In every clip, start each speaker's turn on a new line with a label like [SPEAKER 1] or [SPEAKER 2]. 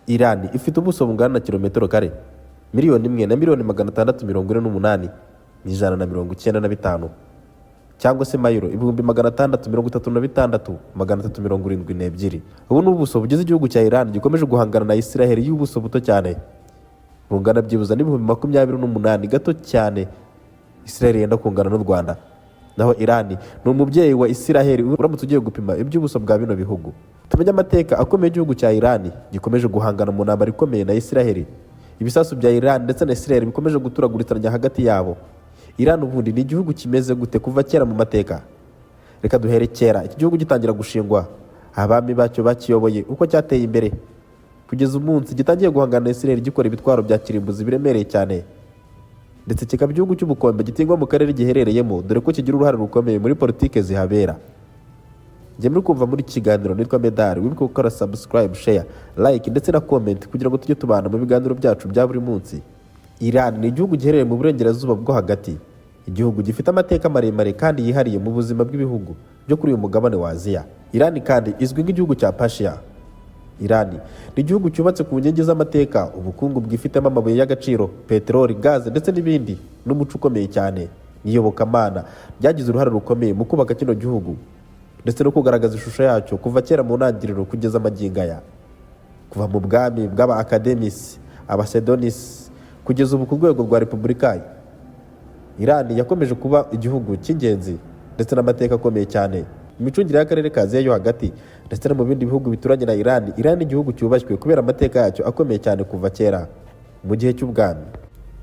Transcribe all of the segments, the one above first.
[SPEAKER 1] Iran ifite ubuso bungana na kilometero kare miliyoni imwe na miliyoni 648 n'ijana na 95, cyangwa se mayiro 636,372. Ubu ni ubuso bugize igihugu cya Iran gikomeje guhangana na Israel y'ubuso buto cyane bungana byibuza n'ibihumbi 28, gato cyane. Israel yenda kungana n'u Rwanda, naho Iran ni umubyeyi wa Israel uramutse ugiye gupima iby'ubuso bwa bino bihugu. Tumenye amateka akomeye igihugu cya Iran gikomeje guhangana mu ntambara ikomeye na Israel. Ibisasu bya Iran ndetse na Israel bikomeje guturaguritanya hagati yabo. Iran ubundi ni igihugu kimeze gute kuva kera mu mateka? Reka duhere kera iki gihugu gitangira gushingwa, abami bacyo bakiyoboye uko cyateye imbere kugeza umunsi gitangiye guhangana na Israel gikora ibitwaro bya kirimbuzi biremereye cyane, ndetse kikaba igihugu cy'ubukombe gitingwa mu karere giherereyemo, dore ko kigira uruhare rukomeye muri politike zihabera. Njye muri kumva muri kiganiro nitwa Medali, wibuke gukora subscribe, share, like ndetse na comment kugira ngo tujye tubana mu biganiro byacu bya buri munsi. Iran ni igihugu giherereye mu burengerazuba bwo hagati, igihugu gifite amateka maremare kandi yihariye mu buzima bw'ibihugu byo kuri uyu mugabane wa Aziya. Iran kandi izwi nk'igihugu cya Persia. Iran ni igihugu cyubatse ku nkingi z'amateka, ubukungu bwifitemo amabuye y'agaciro, peteroli, gaze ndetse n'ibindi, n'umuco ukomeye cyane. N'iyobokamana byagize uruhare rukomeye mu kubaka kino gihugu ndetse no kugaragaza ishusho yacyo kuva kera mu ntangiriro kugeza magingo aya, kuva mu bwami bw'aba Academies, Abasedonis kugeza ubu ku rwego rwa repubulika. Iran yakomeje kuba igihugu cy'ingenzi ndetse n'amateka akomeye cyane mu micungire y'akarere ka Aziya yo hagati ndetse no mu bindi bihugu bituranye na Iran. Iran ni igihugu cyubashywe kubera amateka yacyo akomeye cyane kuva kera mu gihe cy'ubwami.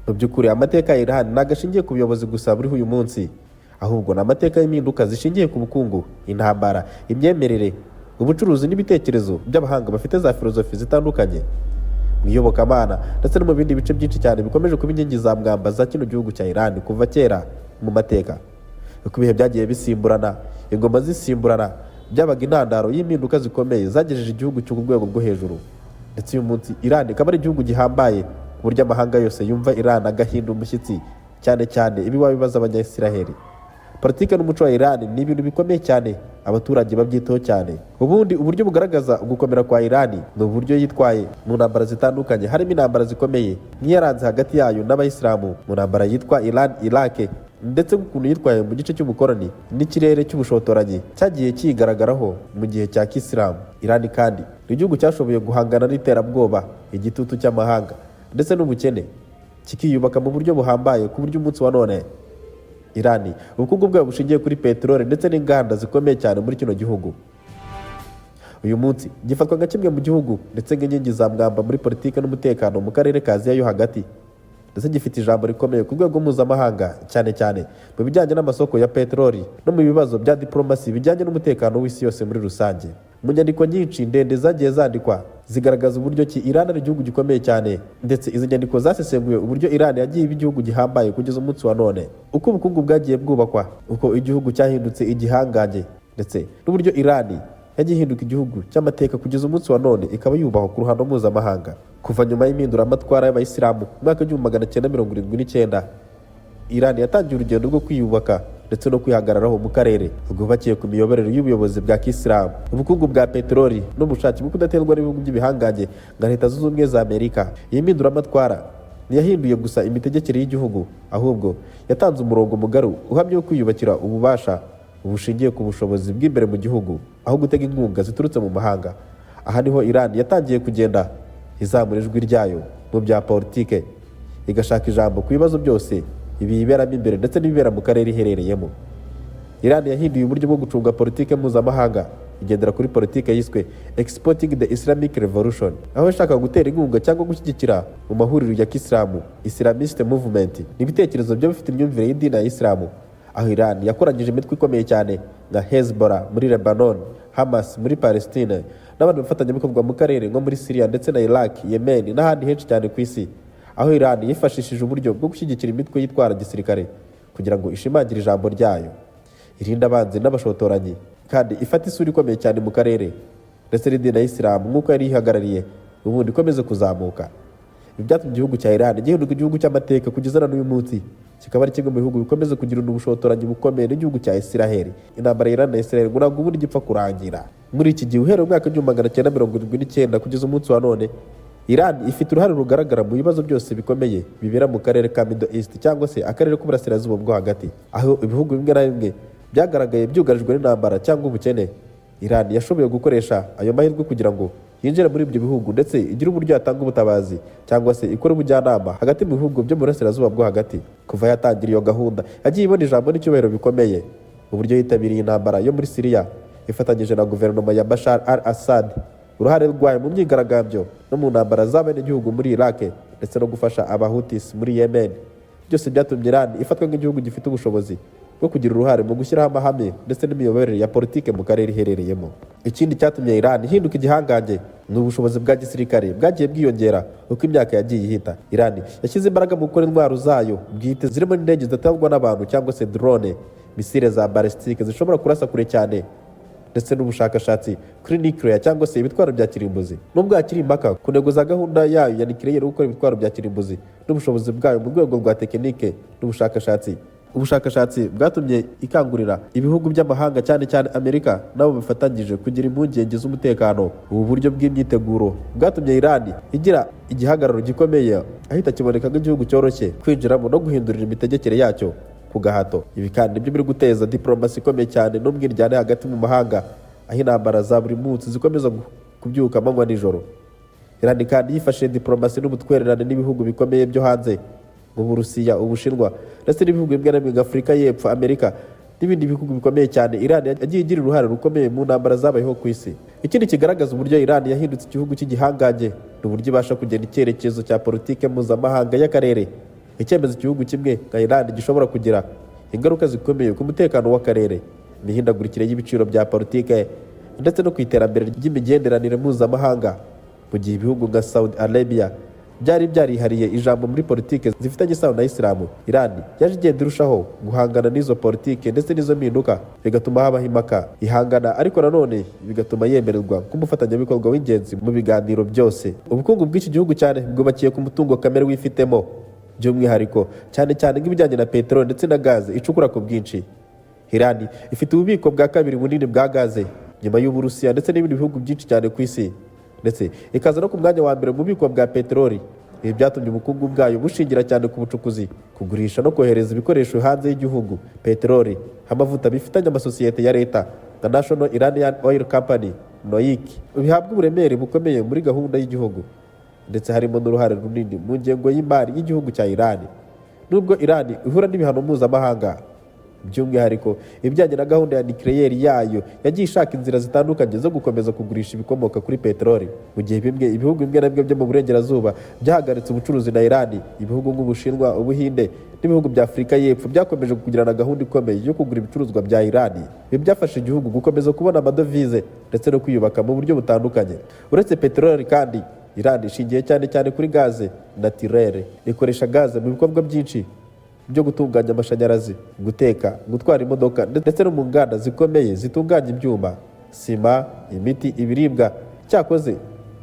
[SPEAKER 1] Mu by'ukuri amateka ya Iran ntago ashingiye ku buyobozi gusa buriho uyu munsi, ahubwo ni amateka y'impinduka zishingiye ku bukungu, intambara, imyemerere, ubucuruzi n'ibitekerezo by'abahanga bafite za filozofi zitandukanye mu iyobokamana ndetse no mu bindi bice byinshi cyane bikomeje kuba inkingi za mwamba za kino gihugu cya Iran kuva kera mu mateka. Uko ibihe byagiye bisimburana, ingoma zisimburana, byabaga intandaro y'impinduka zikomeye zagejeje igihugu cyo ku rwego rwo hejuru. Ndetse uyu munsi Iran ikaba ari igihugu gihambaye ku buryo amahanga yose yumva Iran agahinda umushyitsi, cyane cyane ibi wabibaza abanyayisiraheli. Politiki n'umuco wa Iran ni ibintu bikomeye cyane, abaturage babyitaho cyane. Ubundi uburyo bugaragaza gukomera kwa Iran ni uburyo yitwaye mu ntambara zitandukanye, harimo intambara zikomeye nk'iyaranze hagati yayo n'abayisilamu mu ntambara yitwa Iran-Iraq, ndetse n'ukuntu yitwaye mu gice cy'ubukoroni n'ikirere cy'ubushotoranyi cyagiye kigaragaraho mu gihe cya Kisilamu. Iran kandi ni igihugu cyashoboye guhangana n'iterabwoba, igitutu cy'amahanga ndetse n'ubukene, kikiyubaka mu buryo buhambaye ku buryo umunsi wa none Iran ubukungu bwayo bushingiye kuri peteroli ndetse n'inganda zikomeye cyane muri kino gihugu. Uyu munsi gifatwa nka kimwe mu gihugu ndetse nk'inkingi za mwamba muri politiki n'umutekano mu karere ka Aziya yo hagati, ndetse gifite ijambo rikomeye ku rwego mpuzamahanga, cyane cyane mu bijyanye n'amasoko ya peteroli no mu bibazo bya diplomasi bijyanye n'umutekano w'isi yose muri rusange. Mu nyandiko nyinshi ndende zagiye zandikwa zigaragaza uburyo ki Iran ari igihugu gikomeye cyane, ndetse izi nyandiko zasesenguye uburyo Iran yagiye iba igihugu gihambaye kugeza umunsi wa none, uko ubukungu bwagiye bwubakwa, uko igihugu cyahindutse igihangange, ndetse n'uburyo Iran yagiye ihinduka igihugu cy'amateka kugeza umunsi wa none ikaba yubahwa ku ruhando mpuzamahanga. Kuva nyuma y'impinduramatwara y'abayisilamu mu mwaka w'1979, Iran yatangiye urugendo rwo kwiyubaka ndetse no kwihagararaho mu karere rwubakiye ku miyoborere y'ubuyobozi bwa Kisilamu, ubukungu bwa peteroli n'ubushake bwo kudaterwa n'ibihugu by'ibihangange nka Leta Zunze Ubumwe za Amerika. Iyi mpinduramatwara ntiyahinduye gusa imitegekere y'igihugu, ahubwo yatanze umurongo mugari uhamye wo kwiyubakira ububasha bushingiye ku bushobozi bw'imbere mu gihugu, aho gutega inkunga ziturutse mu mahanga. Aha niho Iran yatangiye kugenda izamura ijwi ryayo mu bya politike, igashaka ijambo ku bibazo byose ibiberamo imbere ndetse n'ibibera mu karere iherereyemo. Iran yahinduye uburyo bwo gucunga politike mpuzamahanga, igendera kuri politike yiswe Exporting the Islamic Revolution, aho ishaka gutera inkunga cyangwa gushyigikira mu mahuriro ya Kisilamu, Islamist Movement n'ibitekerezo by'abafite imyumvire y'idini ya Isilamu. Aho Iran yakoranyije imitwe ikomeye cyane nka Hezbollah muri Lebanon, Hamas muri Palestine n'abandi bafatanyabikorwa mu karere nko muri Syria ndetse na Iraq, Yemen n'ahandi henshi cyane ku isi. Aho Iran yifashishije uburyo bwo gushyigikira imitwe yitwara gisirikare kugira ngo ishimangire ijambo ryayo, irinde abanzi n'abashotoranyi, kandi ifata isura ikomeye cyane mu karere ndetse n'idini ya Isilamu nk'uko yari ihagarariye ubundi ikomeze kuzamuka. Ibi byatumye igihugu cya Iran gihinduka igihugu cy'amateka kugeza na n'uyu munsi, kikaba ari kimwe mu bihugu bikomeza kugira ubushotoranyi bukomeye n'igihugu cya Israel. Intambara ya Iran na Israel ngo ntabwo ubundi gipfa kurangira. Muri iki gihe uhereye mu mwaka w'1979 kugeza umunsi wa none, Iran ifite uruhare rugaragara mu bibazo byose bikomeye bibera mu karere ka Middle East cyangwa se akarere k'uburasirazuba bwo hagati, aho ibihugu bimwe na bimwe byagaragaye byugarijwe n'intambara cyangwa ubukene. Iran yashoboye gukoresha ayo mahirwe kugira ngo yinjire muri ibyo bihugu ndetse igire uburyo yatanga ubutabazi cyangwa se ikora ubujyanama hagati mu bihugu byo mu burasirazuba bwo hagati. Kuva yatangira iyo gahunda yagiye ibona ijambo n'icyubahiro bikomeye, uburyo yitabiriye intambara yo muri Syria ifatanyije na guverinoma ya Bashar al-Assad, uruhare rwayo mu myigaragambyo no mu ntambara z'abenegihugu muri Iraq ndetse no gufasha abahutis muri Yemen, byose byatumye Iran ifatwa nk'igihugu gifite ubushobozi bwo kugira uruhare mu gushyiraho amahame ndetse n'imiyoborere ya politike mu karere iherereyemo. Ikindi cyatumye Iran ihinduka igihangange ni ubushobozi bwa gisirikare bwagiye bwiyongera uko imyaka yagiye ihita. Iran yashyize imbaraga mu gukora intwaro zayo bwite zirimo n'indege zidatangwa n'abantu cyangwa se drone, misile za balistike zishobora kurasa kure cyane ndetse n'ubushakashatsi kuri nuclear cyangwa se ibitwaro bya kirimbuzi. Nubwo hakiri impaka ku ntego za gahunda yayo ya nuclear gukora ibitwaro bya kirimbuzi n'ubushobozi bwayo mu rwego rwa tekinike n'ubushakashatsi, ubushakashatsi bwatumye ikangurira ibihugu by'amahanga cyane cyane Amerika nabo bifatanyije kugira impungenge z'umutekano. Ubu buryo bw'imyiteguro bwatumye Iran igira igihagararo gikomeye ahita kiboneka nk'igihugu cyoroshye kwinjiramo no guhindurira imitegekere yacyo ku gahato. Ibi kandi nibyo biri guteza diplomasi ikomeye cyane n'ubwiryane hagati mu mahanga, aho intambara za buri munsi zikomeza kubyuka amanywa nijoro. Iran kandi yifashe diplomasi n'ubutwererane n'ibihugu bikomeye byo hanze mu Burusiya, Ubushinwa ndetse n'ibihugu bimwe na bimwe nka Afurika y'Epfo, Amerika n'ibindi bihugu bikomeye cyane. Iran yagiye igira uruhare rukomeye mu ntambara zabayeho ku isi. Ikindi kigaragaza uburyo Iran yahindutse igihugu cy'igihangange ni uburyo ibasha kugena icyerekezo cya politike mpuzamahanga y'akarere. Icyemezo igihugu kimwe nka Iran gishobora kugira ingaruka zikomeye ku mutekano w'akarere, imihindagurikire y'ibiciro bya politike ndetse no ku iterambere ry'imigenderanire mpuzamahanga. Mu gihe ibihugu nka Saudi Arabia byari byarihariye ijambo muri politike zifitanye isano na Isilamu, Iran yaje igenda irushaho guhangana n'izo politike ndetse n'izo mpinduka, bigatuma habaho impaka ihangana, ariko nanone bigatuma yemererwa nk'umufatanyabikorwa w'ingenzi mu biganiro byose. Ubukungu bw'iki gihugu cyane bwubakiye ku mutungo kamere wifitemo, by'umwihariko cyane cyane nk'ibijyanye na peteroli ndetse na gaze icukura ku bwinshi. Iran ifite ububiko bwa kabiri bunini bwa gaze nyuma y'Uburusiya ndetse n'ibindi bihugu byinshi cyane ku isi, ndetse ikaza no ku mwanya wa mbere mu bubiko bwa peteroli. Ibi byatumye ubukungu bwayo bushingira cyane ku bucukuzi, kugurisha no kohereza ibikoresho hanze y'igihugu. Peteroli, amavuta bifitanye amasosiyete ya leta nka National Iranian Oil Company (NOIC) bihabwa uburemere bukomeye muri gahunda y'igihugu, ndetse harimo n'uruhare runini mu ngengo y'imari y'igihugu cya Iran. Nubwo Iran ihura n'ibihano mpuzamahanga, by'umwihariko ibijyanye na gahunda ya nuclear yayo yagiye ishaka inzira zitandukanye zo gukomeza kugurisha ibikomoka kuri peteroli. Mu gihe ibihugu bimwe na bimwe byo mu burengerazuba byahagaritse ubucuruzi na Iran, ibihugu nk'Ubushinwa, Ubuhinde n'ibihugu bya Afurika y'Epfo byakomeje kugirana gahunda ikomeye yo kugura ibicuruzwa bya Iran. Ibi byafasha igihugu gukomeza kubona amadovize ndetse no kwiyubaka mu buryo butandukanye. Uretse peteroli kandi, Iran ishingiye cyane cyane kuri gaze naturelle. Ikoresha gaze mu bikorwa byinshi byo gutunganya amashanyarazi, guteka, gutwara imodoka ndetse no mu nganda zikomeye zitunganya ibyuma, sima, imiti, ibiribwa. Cyakoze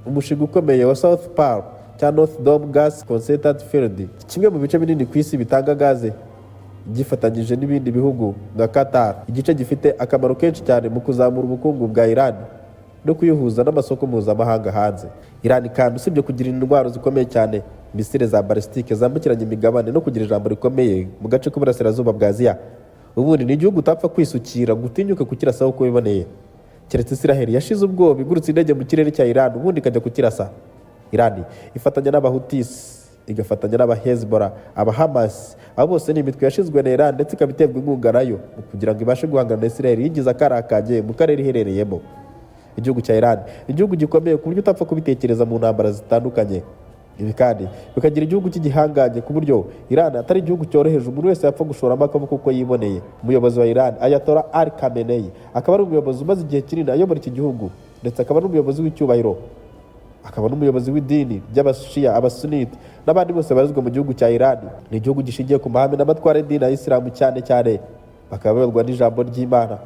[SPEAKER 1] umushinga ukomeye wa South Pole cya North Dome Gas Concentrated Field, kimwe mu bice binini ku isi bitanga gaze, gifatanyije n'ibindi bihugu nka Qatar, igice gifite akamaro kenshi cyane mu kuzamura ubukungu bwa Iran no kuyihuza n'amasoko mpuzamahanga hanze. Iran kandi usibye kugira indwara zikomeye cyane, misile za balistike zambukiranya imigabane no kugira ijambo rikomeye mu gace k'uburasirazuba bwa Aziya, ubundi ni igihugu utapfa kwisukira gutinyuka kukirasaho uko biboneye. Keretse Israel yashize ubwoba igurutse indege mu kirere cya Iran ubundi ikajya kukirasa. Iran ifatanya n'abahutis, igafatanya n'abahezbollah, abahamas, abo bose ni imitwe yashizwe na Iran ndetse ikabiterwa inkunga nayo kugira ngo ibashe guhangana na Israel yigize akarakanye mu karere iherereyemo. Igihugu cya Iran igihugu gikomeye ku buryo utapfa kubitekereza mu ntambara zitandukanye. Ibi kandi bikagira igihugu cy'igihangange ku buryo Iran atari igihugu cyoroheje umuntu wese yapfa gushoramo akaboko uko yiboneye. Umuyobozi wa Iran Ayatollah Ali Khamenei akaba ari umuyobozi umaze igihe kinini ayobora iki gihugu, ndetse akaba ari umuyobozi w'icyubahiro, akaba n'umuyobozi w'idini ry'abashia, abasunite n'abandi bose barizwa mu gihugu cya Iran. Ni igihugu gishingiye ku mahame n'amatwara y'idini ya Isilamu cyane cyane, bakaba bayoborwa n'ijambo ry'Imana.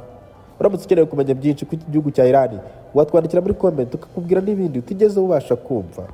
[SPEAKER 1] Uramutse ukeneye kumenya byinshi ku gihugu cya Iran, watwandikira muri comment tukakubwira n'ibindi utigeze ubasha kumva.